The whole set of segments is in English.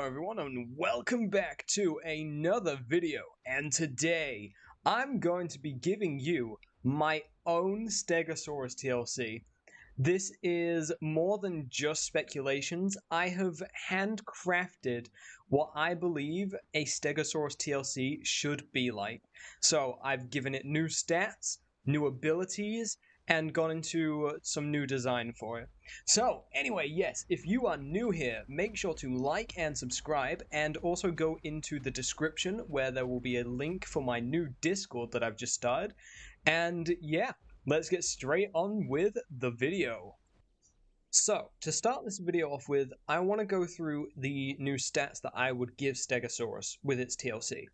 Hello everyone and welcome back to another video, and today I'm going to be giving you my own Stegosaurus TLC. This is more than just speculations. I have handcrafted what I believe a Stegosaurus TLC should be like. So I've given it new stats, new abilities, and gone into some new design for it. So anyway, yes, if you are new here, make sure to like and subscribe, and also go into the description where there will be a link for my new Discord that I've just started. And yeah, let's get straight on with the video. So, to start this video off with, I want to go through the new stats that I would give Stegosaurus with its TLC.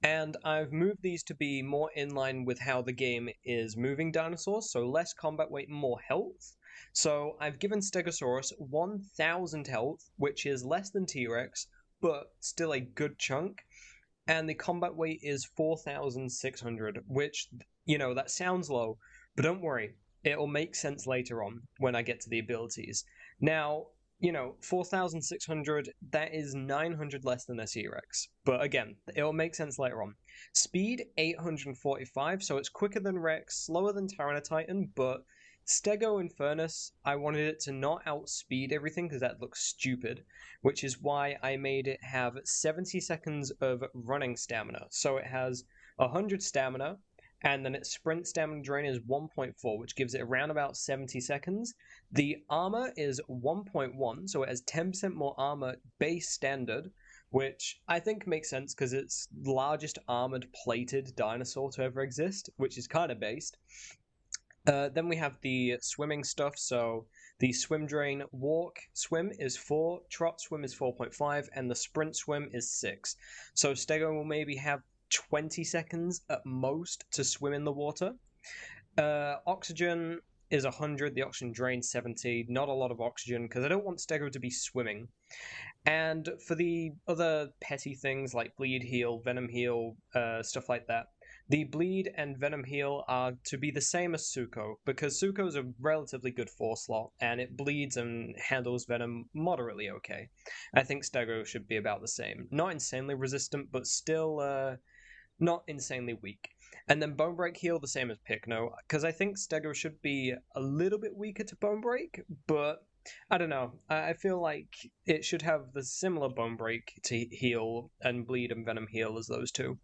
And I've moved these to be more in line with how the game is moving dinosaurs, so less combat weight, more health. So I've given Stegosaurus 1000 health, which is less than T-Rex, but still a good chunk. And the combat weight is 4600, which, that sounds low, but don't worry, it'll make sense later on when I get to the abilities. Now, 4,600, that is 900 less than a T-Rex. But again, it'll make sense later on. Speed, 845, so it's quicker than Rex, slower than Tyranitar, but Stego Infernus, I wanted it to not outspeed everything because that looks stupid, which is why I made it have 70 seconds of running stamina. So it has 100 stamina, and then its sprint stamina drain is 1.4, which gives it around about 70 seconds. The armor is 1.1, so it has 10% more armor base standard, which I think makes sense because it's the largest armored plated dinosaur to ever exist, which is kind of based. Then we have the swimming stuff, so the swim drain walk swim is 4, trot swim is 4.5, and the sprint swim is 6. So Stego will maybe have 20 seconds at most to swim in the water. Oxygen is 100, the oxygen drain 70, not a lot of oxygen because I don't want Stego to be swimming. And for the other petty things like bleed, heal, venom heal, stuff like that, the bleed and venom heal are to be the same as Suko, because Suko is a relatively good 4 slot, and it bleeds and handles venom moderately okay. I think Stego should be about the same. Not insanely resistant, but still not insanely weak. And then Bone Break heal the same as Pycno, because I think Stego should be a little bit weaker to Bone Break, but I don't know. I feel like it should have the similar Bone Break to heal and Bleed and Venom heal as those two.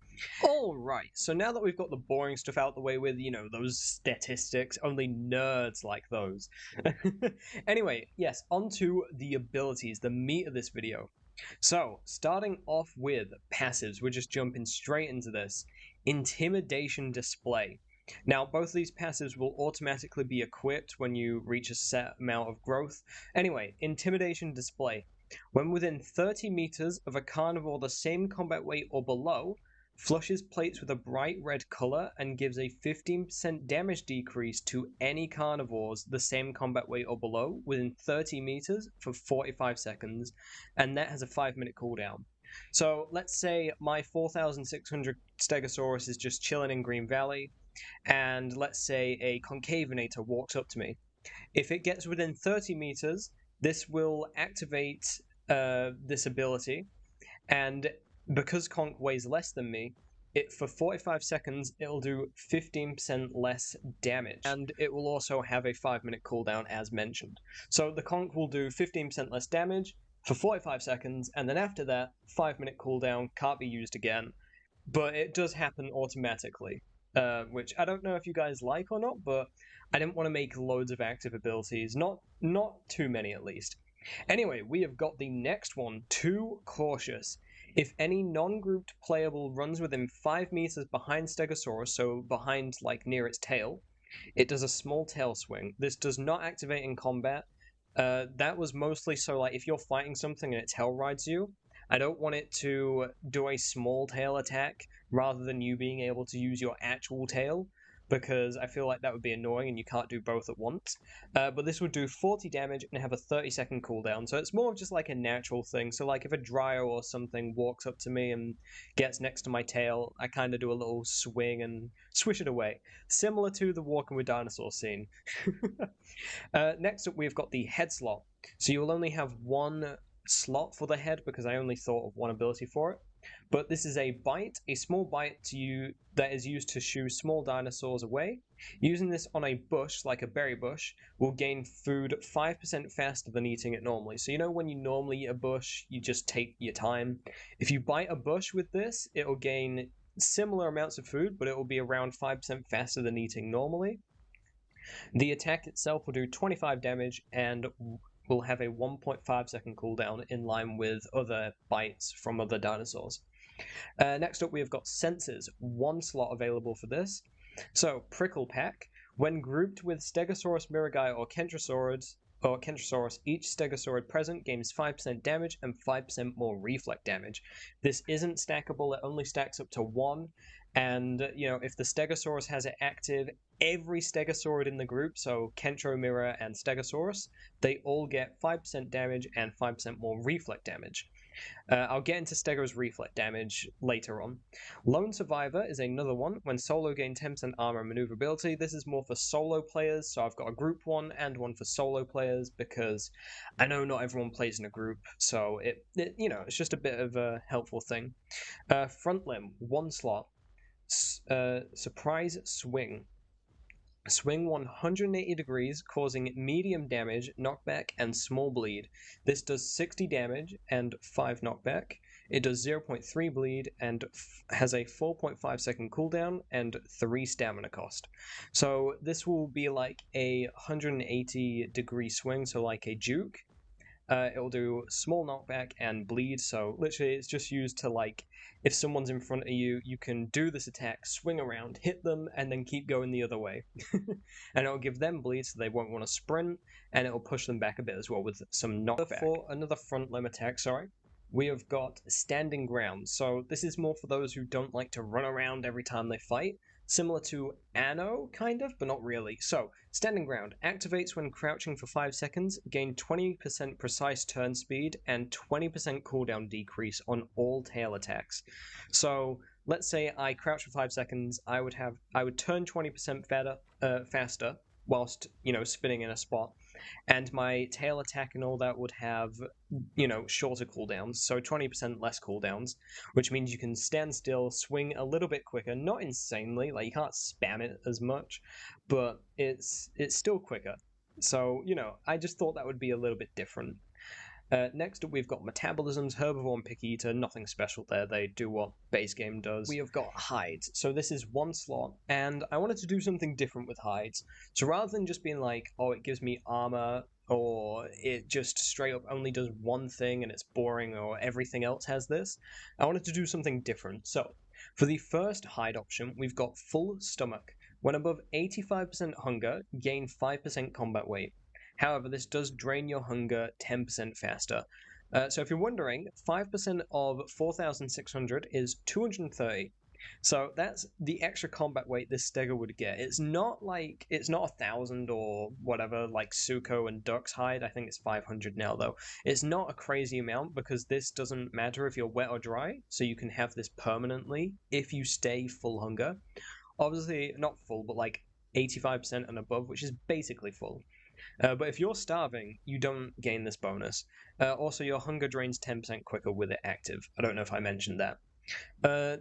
Alright, so now that we've got the boring stuff out the way with, those statistics, only nerds like those. Anyway, yes, on to the abilities, the meat of this video. So, starting off with passives, we're just jumping straight into this. Intimidation Display. Now, both of these passives will automatically be equipped when you reach a set amount of growth. Anyway, Intimidation Display. When within 30 meters of a carnivore the same combat weight or below, flushes plates with a bright red color and gives a 15% damage decrease to any carnivores the same combat weight or below within 30 meters for 45 seconds, and that has a 5-minute cooldown. So let's say my 4,600 Stegosaurus is just chilling in Green Valley, and let's say a Concavinator walks up to me. If it gets within 30 meters, this will activate this ability, and because Conk weighs less than me, for 45 seconds, it'll do 15% less damage. And it will also have a 5-minute cooldown, as mentioned. So the Conk will do 15% less damage for 45 seconds, and then after that, 5-minute cooldown, can't be used again. But it does happen automatically, which I don't know if you guys like or not, but I didn't want to make loads of active abilities. Not too many, at least. Anyway, we have got the next one, Too Cautious. If any non-grouped playable runs within 5 meters behind Stegosaurus, so behind, near its tail, it does a small tail swing. This does not activate in combat. That was mostly so, if you're fighting something and it tail rides you, I don't want it to do a small tail attack rather than you being able to use your actual tail, because I feel like that would be annoying and you can't do both at once. But this would do 40 damage and have a 30-second cooldown, so it's more of just a natural thing. So if a Dryo or something walks up to me and gets next to my tail, I kind of do a little swing and swish it away. Similar to the Walking with Dinosaurs scene. Next up, we've got the head slot. So you will only have one slot for the head because I only thought of one ability for it. But this is a bite, a small bite that is used to shoo small dinosaurs away. Using this on a bush, like a berry bush, will gain food 5% faster than eating it normally. So you know when you normally eat a bush, you just take your time. If you bite a bush with this, it will gain similar amounts of food, but it will be around 5% faster than eating normally. The attack itself will do 25 damage and will have a 1.5 second cooldown in line with other bites from other dinosaurs. Next up, we have got senses, one slot available for this. So, Prickle Pack. When grouped with Stegosaurus miragai or Kentrosaurus, each Stegosaurid present gains 5% damage and 5% more reflect damage. This isn't stackable, it only stacks up to 1. And, if the Stegosaurus has it active, every Stegosaurid in the group, so Kentro, Mira, and Stegosaurus, they all get 5% damage and 5% more reflect damage. I'll get into Stego's reflect damage later on. Lone Survivor is another one. When solo gain 10% armor and maneuverability, this is more for solo players, so I've got a group one and one for solo players because I know not everyone plays in a group, so it's just a bit of a helpful thing. Front limb, one slot. Surprise swing. Swing 180 degrees, causing medium damage, knockback, and small bleed. This does 60 damage and 5 knockback. It does 0.3 bleed and has a 4.5 second cooldown and 3 stamina cost. So this will be like a 180 degree swing, so like a juke. It will do small knockback and bleed, so literally it's just used to, like, if someone's in front of you, you can do this attack, swing around, hit them, and then keep going the other way. And it'll give them bleed so they won't want to sprint, and it'll push them back a bit as well with some knockback. For another front limb attack, we have got Standing Ground. So this is more for those who don't like to run around every time they fight. Similar to Anno, kind of, but not really. So, Standing Ground activates when crouching for 5 seconds, gain 20% precise turn speed, and 20% cooldown decrease on all tail attacks. So, let's say I crouch for 5 seconds, I would turn 20% faster, whilst, spinning in a spot, and my tail attack and all that would have, shorter cooldowns, so 20% less cooldowns, which means you can stand still, swing a little bit quicker, not insanely, like you can't spam it as much, but it's still quicker. So, I just thought that would be a little bit different. Next up, we've got Metabolisms, Herbivore, and Pick Eater. Nothing special there. They do what base game does. We have got Hides. So this is one slot, and I wanted to do something different with Hides. So rather than just being like, oh, it gives me armor, or it just straight up only does one thing and it's boring, or everything else has this, I wanted to do something different. So for the first Hide option, we've got Full Stomach. When above 85% hunger, gain 5% combat weight. However, this does drain your hunger 10% faster. So if you're wondering, 5% of 4,600 is 230. So that's the extra combat weight this Stego would get. It's not 1,000 or whatever, like Suko and Duck's hide. I think it's 500 now, though. It's not a crazy amount because this doesn't matter if you're wet or dry, so you can have this permanently if you stay full hunger. Obviously, not full, but like 85% and above, which is basically full. But if you're starving, you don't gain this bonus. Also, your hunger drains 10% quicker with it active. I don't know if I mentioned that.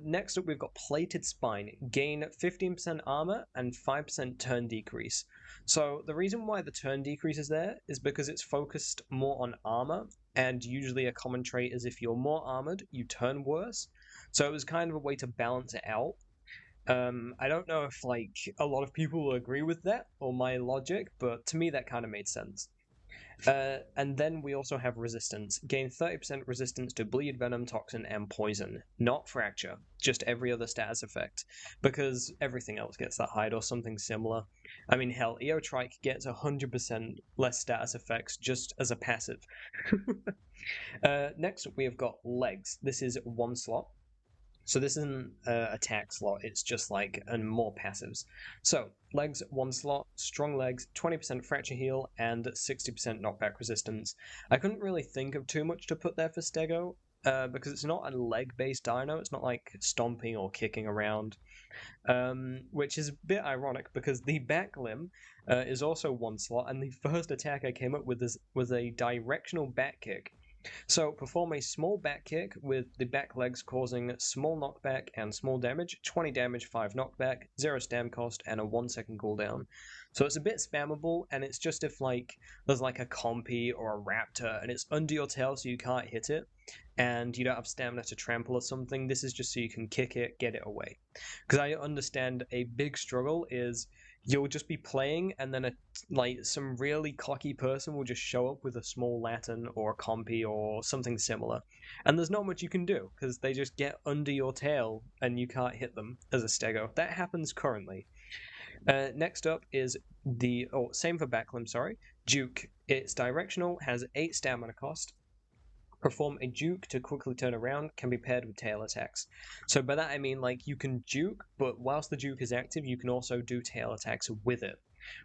Next up, we've got Plated Spine. Gain 15% armor and 5% turn decrease. So the reason why the turn decrease is there is because it's focused more on armor, and usually a common trait is if you're more armored, you turn worse. So it was kind of a way to balance it out. I don't know if a lot of people will agree with that or my logic, but to me that kind of made sense. And then we also have resistance. Gain 30% resistance to bleed, venom, toxin, and poison. Not fracture, just every other status effect, because everything else gets that hide or something similar. I mean, hell, Eotrike gets 100% less status effects just as a passive. Next we have got legs. This is one slot. So this isn't an attack slot, it's just more passives. So, legs, one slot, strong legs, 20% fracture heal, and 60% knockback resistance. I couldn't really think of too much to put there for Stego, because it's not a leg-based dino, it's not like stomping or kicking around, which is a bit ironic because the back limb is also one slot, and the first attack I came up with was a directional back kick. So perform a small back kick with the back legs causing small knockback and small damage, 20 damage, 5 knockback, 0 stam cost, and a 1 second cooldown. So it's a bit spammable, and it's just if like there's like a compy or a raptor and it's under your tail so you can't hit it, and you don't have stamina to trample or something, this is just so you can kick it, get it away. Because I understand a big struggle is you'll just be playing and then some really cocky person will just show up with a small Latin or a compy or something similar, and there's not much you can do because they just get under your tail and you can't hit them as a stego. That happens currently. Next up is same for backlimb, sorry, Juke. It's directional, has 8 stamina cost. Perform a juke to quickly turn around, can be paired with tail attacks. So by that I mean like you can juke, but whilst the juke is active, you can also do tail attacks with it,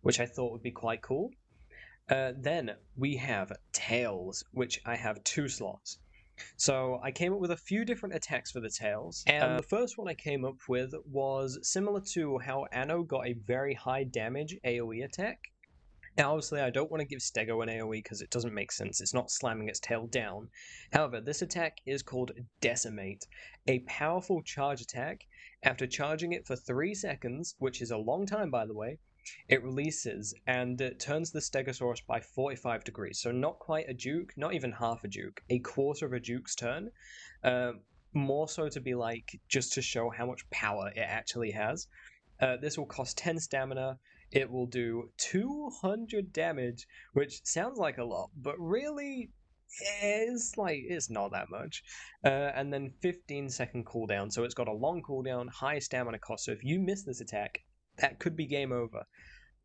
which I thought would be quite cool. Then we have tails, which I have 2 slots. So I came up with a few different attacks for the tails, and the first one I came up with was similar to how Anno got a very high damage AoE attack. Now, obviously, I don't want to give Stego an AoE because it doesn't make sense. It's not slamming its tail down. However, this attack is called Decimate, a powerful charge attack. After charging it for 3 seconds, which is a long time, by the way, it releases and it turns the Stegosaurus by 45 degrees. So not quite a juke, not even half a juke, a quarter of a juke's turn. More so to be like, just to show how much power it actually has. This will cost 10 stamina. It will do 200 damage, which sounds like a lot, but really it's not that much. And then 15-second cooldown. So it's got a long cooldown, high stamina cost. So if you miss this attack, that could be game over.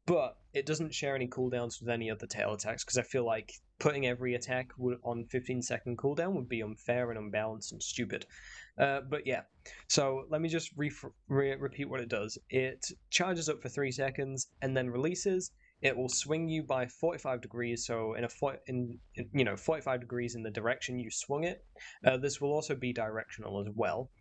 But it doesn't share any cooldowns with any other tail attacks because I feel like putting every attack on 15-second cooldown would be unfair and unbalanced and stupid. But yeah, so let me just repeat what it does. It charges up for 3 seconds and then releases. It will swing you by 45 degrees, so 45 degrees in the direction you swung it. This will also be directional as well.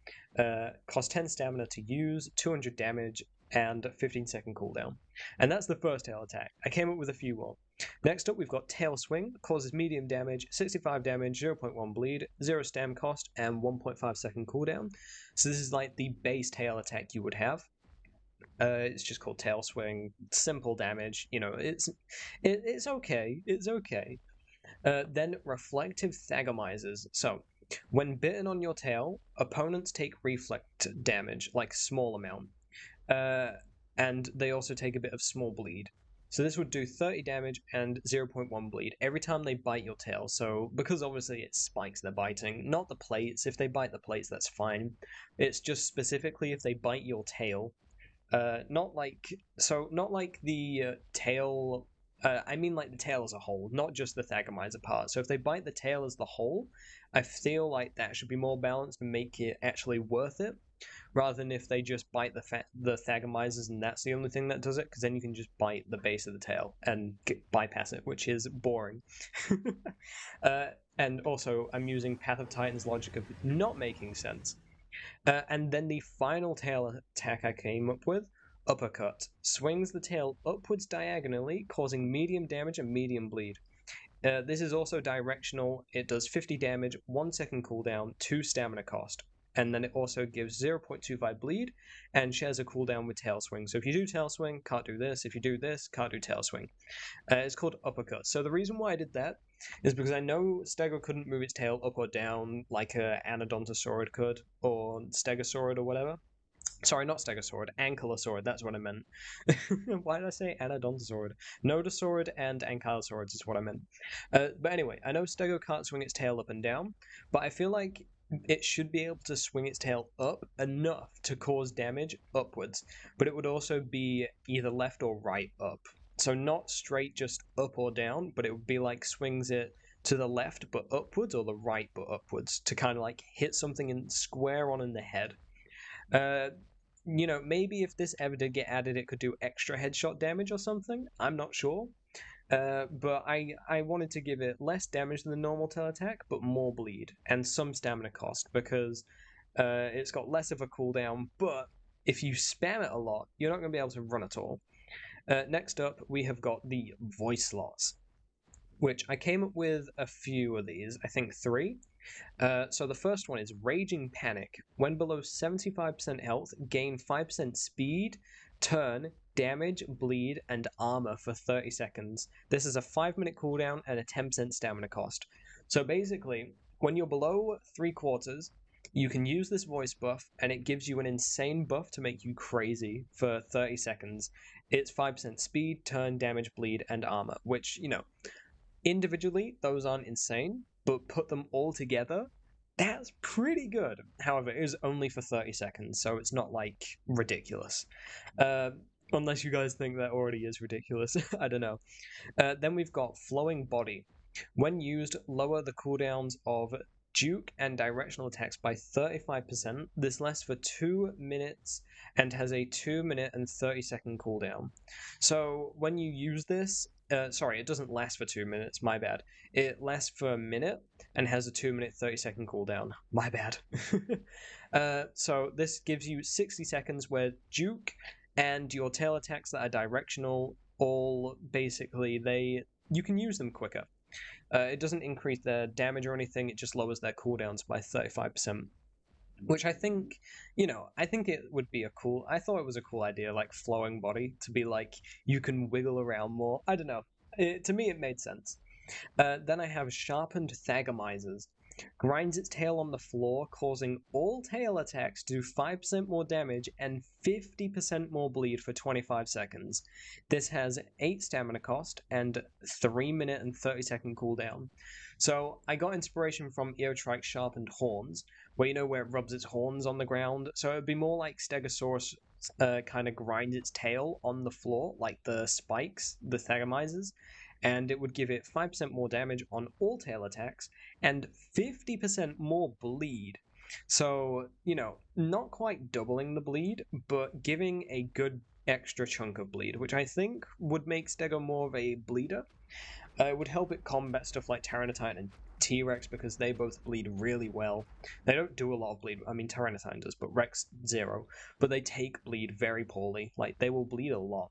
Cost 10 stamina to use, 200 damage, and 15-second cooldown. And that's the first tail attack. I came up with a few more. Next up, we've got Tail Swing, causes medium damage, 65 damage, 0.1 bleed, 0 stam cost, and 1.5 second cooldown. So this is like the base tail attack you would have. It's just called Tail Swing, simple damage. It's okay. It's okay. Then Reflective Thagomizers. So when bitten on your tail, opponents take reflect damage, like small amount. And they also take a bit of small bleed. So this would do 30 damage and 0.1 bleed every time they bite your tail. So because obviously it's spikes they're biting, not the plates. If they bite the plates, that's fine. It's just specifically if they bite your tail. Not like the tail. I mean like the tail as a whole, not just the Thagomizer part. So if they bite the tail as the whole, I feel like that should be more balanced and make it actually worth it, rather than if they just bite the Thagomizers and that's the only thing that does it, because then you can just bite the base of the tail and bypass it, which is boring. And also, I'm using Path of Titans logic of not making sense. And then the final tail attack I came up with, Uppercut. Swings the tail upwards diagonally, causing medium damage and medium bleed. This is also directional. It does 50 damage, 1 second cooldown, 2 stamina cost. And then it also gives 0.25 bleed and shares a cooldown with Tail Swing. So if you do Tail Swing, can't do this. If you do this, can't do Tail Swing. It's called Uppercut. So the reason why I did that is because I know Stego couldn't move its tail up or down like a Anadontosaurid could, or Stegosaurid or whatever. Sorry, not Stegosaurid, Ankylosaurid, that's what I meant. Why did I say Anadontosaurid? Nodosaurid and Ankylosaurids is what I meant. But anyway, I know Stego can't swing its tail up and down, but I feel like it should be able to swing its tail up enough to cause damage upwards, but it would also be either left or right up. So not straight just up or down, but it would be like swings it to the left but upwards or the right but upwards to kind of like hit something square on in the head. Maybe if this ever did get added, it could do extra headshot damage or something. I'm not sure. But I wanted to give it less damage than the normal tail attack, but more bleed and some stamina cost because it's got less of a cooldown. But if you spam it a lot, you're not going to be able to run at all. Next up, we have got the voice slots. which I came up with a few of these, I think 3. So the first one is Raging Panic. When below 75% health, gain 5% speed, turn, damage, bleed, and armor for 30 seconds. This is a 5-minute cooldown and a 10% stamina cost. So basically, when you're below 3/4, you can use this voice buff, and it gives you an insane buff to make you crazy for 30 seconds. It's 5% speed, turn, damage, bleed, and armor, which, individually, those aren't insane, but put them all together, that's pretty good. However, it is only for 30 seconds, so it's not like ridiculous. Uh, Unless you guys think that already is ridiculous. I don't know. Then we've got Flowing Body. When used, lower the cooldowns of Duke and directional attacks by 35%. This lasts for 2 minutes and has a 2-minute and 30-second cooldown. So when you use this, sorry, it doesn't last for 2 minutes, my bad. It lasts for a minute and has a 2-minute, 30-second cooldown. My bad. So this gives you 60 seconds where Duke and your tail attacks that are directional, all basically, you can use them quicker. It doesn't increase their damage or anything, it just lowers their cooldowns by 35%. Which I think, I think it would be I thought it was a cool idea, like Flowing Body, to be like, you can wiggle around more. I don't know. To me, it made sense. Then I have Sharpened Thagomizers. Grinds its tail on the floor, causing all tail attacks to do 5% more damage and 50% more bleed for 25 seconds. This has 8 stamina cost and 3-minute and 30-second cooldown. So I got inspiration from Eotrike's Sharpened Horns, where it rubs its horns on the ground. So it would be more like Stegosaurus kind of grinds its tail on the floor, like the spikes, the Thagomizers, and it would give it 5% more damage on all tail attacks and 50% more bleed. So, not quite doubling the bleed, but giving a good extra chunk of bleed, which I think would make Stego more of a bleeder. It would help it combat stuff like Tyranitar and T-Rex because they both bleed really well. They don't do a lot of bleed. I mean, Tyranitar does, but Rex zero. But they take bleed very poorly. Like, they will bleed a lot.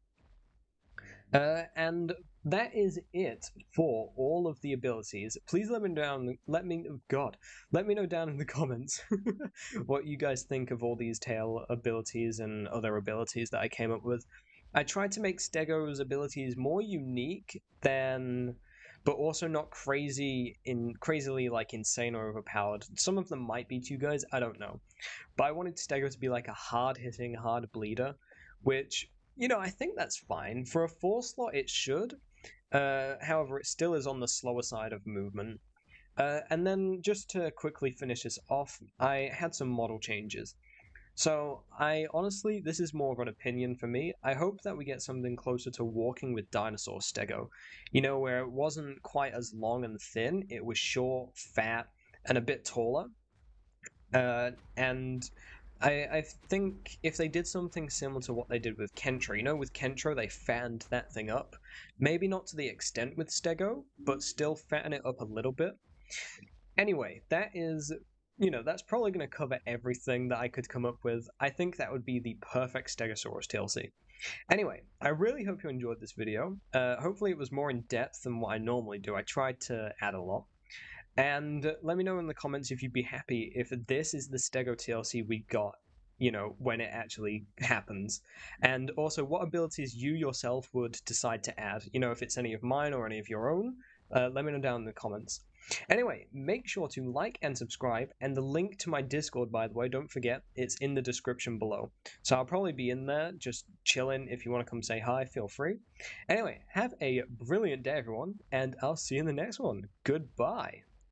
And that is it for all of the abilities. Please let me know down in the comments what you guys think of all these tail abilities and other abilities that I came up with. I tried to make Stego's abilities more unique but also not crazily like insane or overpowered. Some of them might be to you guys, I don't know. But I wanted Stego to be like a hard-hitting, hard bleeder, which, I think that's fine. For a 4-slot, it should. However, it still is on the slower side of movement. And then, just to quickly finish this off, I had some model changes. So, this is more of an opinion for me. I hope that we get something closer to Walking with Dinosaur Stego. Where it wasn't quite as long and thin, it was short, fat, and a bit taller. And I think if they did something similar to what they did with Kentro, with Kentro they fattened that thing up. Maybe not to the extent with Stego, but still fatten it up a little bit. Anyway, that's probably going to cover everything that I could come up with. I think that would be the perfect Stegosaurus TLC. Anyway, I really hope you enjoyed this video. Hopefully it was more in depth than what I normally do. I tried to add a lot. And let me know in the comments if you'd be happy if this is the Stego TLC we got, when it actually happens. And also what abilities you yourself would decide to add. If it's any of mine or any of your own, let me know down in the comments. Anyway, make sure to like and subscribe, and the link to my Discord, by the way, don't forget, it's in the description below. So I'll probably be in there, just chilling. If you want to come say hi, feel free. Anyway, have a brilliant day, everyone, and I'll see you in the next one. Goodbye.